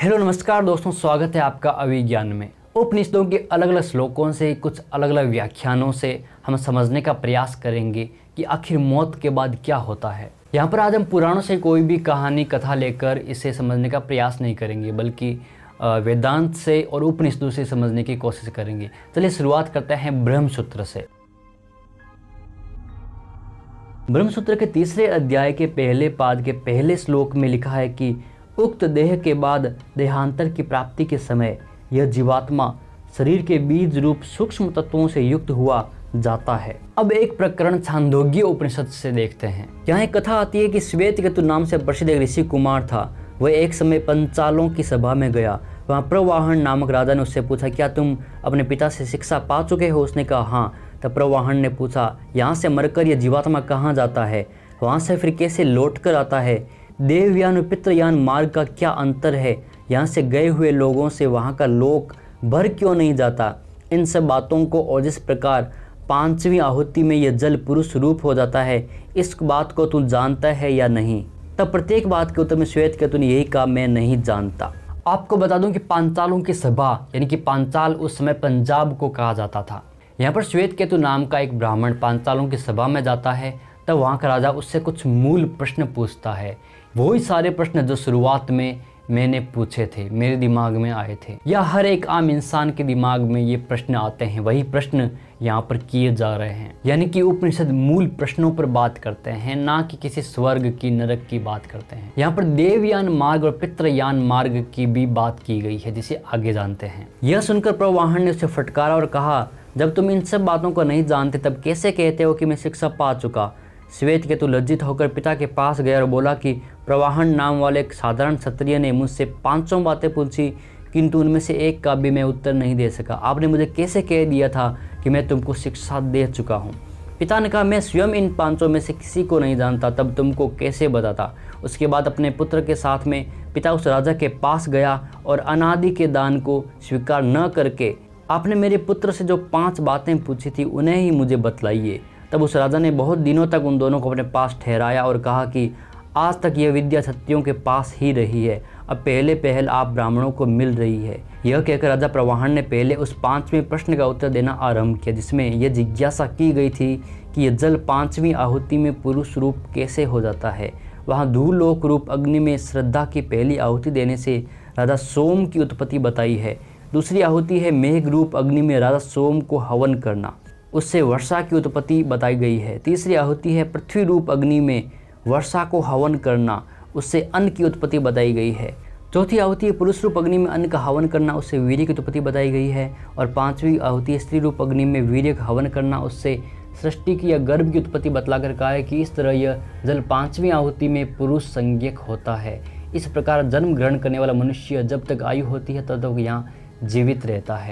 Hello नमस्कार दोस्तों, स्वागत है आपका अभिज्ञान में। उपनिषदों के अलग अलग श्लोकों से, कुछ अलग अलग व्याख्यानों से हम समझने का प्रयास करेंगे कि आखिर मौत के बाद क्या होता है। यहाँ पर आज हम पुराणों से कोई भी कहानी कथा लेकर इसे समझने का प्रयास नहीं करेंगे, बल्कि वेदांत से और उपनिषदों से समझने की कोशिश करेंगे। चलिए शुरुआत करते हैं ब्रह्मसूत्र से। ब्रह्मसूत्र के तीसरे अध्याय के पहले पाद के पहले श्लोक में लिखा है कि उक्त देह के बाद देहांतर की प्राप्ति के समय यह जीवात्मा शरीर के बीज रूप सूक्ष्म तत्वों से युक्त हुआ जाता है। अब एक प्रकरण छांदोग्य उपनिषद से देखते हैं। यहाँ एक कथा आती है कि श्वेतकेतु नाम से प्रसिद्ध एक ऋषि कुमार था। वह एक समय पंचालों की सभा में गया। वहाँ प्रवाहन नामक राजा ने उससे पूछा, क्या तुम अपने पिता से शिक्षा पा चुके हो? उसने कहा हाँ। तब प्रवाहन ने पूछा, यहाँ से मरकर यह जीवात्मा कहाँ जाता है? वहाँ से फिर कैसे लौट कर आता है? देवयान और पितृयान मार्ग का क्या अंतर है? यहाँ से गए हुए लोगों से वहाँ का लोक भर क्यों नहीं जाता? इन सब बातों को, और जिस प्रकार पांचवी आहुति में यह जल पुरुष रूप हो जाता है, इस बात को तू जानता है या नहीं? तब प्रत्येक बात के उत्तर में श्वेतकेतु ने यही कहा, मैं नहीं जानता। आपको बता दूं कि पांचालों की सभा, यानी कि पांचाल उस समय पंजाब को कहा जाता था। यहाँ पर श्वेतकेतु नाम का एक ब्राह्मण पांचालों की सभा में जाता है। तब वहाँ का राजा उससे कुछ मूल प्रश्न पूछता है। वही सारे प्रश्न जो शुरुआत में मैंने पूछे थे, मेरे दिमाग में आए थे, या हर एक आम इंसान के दिमाग में ये प्रश्न आते हैं, वही प्रश्न यहाँ पर किए जा रहे हैं। यानी कि उपनिषद मूल प्रश्नों पर बात करते हैं, ना कि किसी स्वर्ग की, नरक की बात करते हैं। यहाँ पर देवयान मार्ग और पितृयान मार्ग की भी बात की गई है, जिसे आगे जानते हैं। यह सुनकर प्रवाहन ने उसे फटकारा और कहा, जब तुम इन सब बातों को नहीं जानते तब कैसे कहते हो कि मैं शिक्षा पा चुका? श्वेतकेतु लज्जित होकर पिता के पास गया और बोला कि प्रवाहन नाम वाले एक साधारण क्षत्रिय ने मुझसे 500 बातें पूछी, किंतु उनमें से एक का भी मैं उत्तर नहीं दे सका। आपने मुझे कैसे कह दिया था कि मैं तुमको शिक्षा दे चुका हूँ? पिता ने कहा, मैं स्वयं इन 500 में से किसी को नहीं जानता, तब तुमको कैसे बताता? उसके बाद अपने पुत्र के साथ में पिता उस राजा के पास गया और अनादि के दान को स्वीकार न करके आपने मेरे पुत्र से जो 5 बातें पूछी थी उन्हें ही मुझे बतलाइए। तब उस राजा ने बहुत दिनों तक उन दोनों को अपने पास ठहराया और कहा कि आज तक यह विद्या क्षत्रियों के पास ही रही है, अब पहले पहल आप ब्राह्मणों को मिल रही है। यह कहकर राजा प्रवाहन ने पहले उस 5वें प्रश्न का उत्तर देना आरंभ किया, जिसमें यह जिज्ञासा की गई थी कि यह जल 5वीं आहुति में पुरुष रूप कैसे हो जाता है। वहाँ धूलोक रूप अग्नि में श्रद्धा की पहली आहुति देने से राजा सोम की उत्पत्ति बताई है। दूसरी आहुति है मेघ रूप अग्नि में राजा सोम को हवन करना, उससे वर्षा की उत्पत्ति बताई गई है। तीसरी आहुति है पृथ्वी रूप अग्नि में वर्षा को हवन करना, उससे अन्न की उत्पत्ति बताई गई है। चौथी आहुति है पुरुष रूप अग्नि में अन्न का हवन करना, उससे वीर्य की उत्पत्ति बताई गई है। और 5वीं आहुति है स्त्री रूप अग्नि में वीर्य का हवन करना, उससे सृष्टि की या गर्भ की उत्पत्ति बतलाकर कहा है कि इस तरह यह जल 5वीं आहुति में पुरुष संज्ञक होता है। इस प्रकार जन्म ग्रहण करने वाला मनुष्य जब तक आयु होती है तब तक यहाँ जीवित रहता है।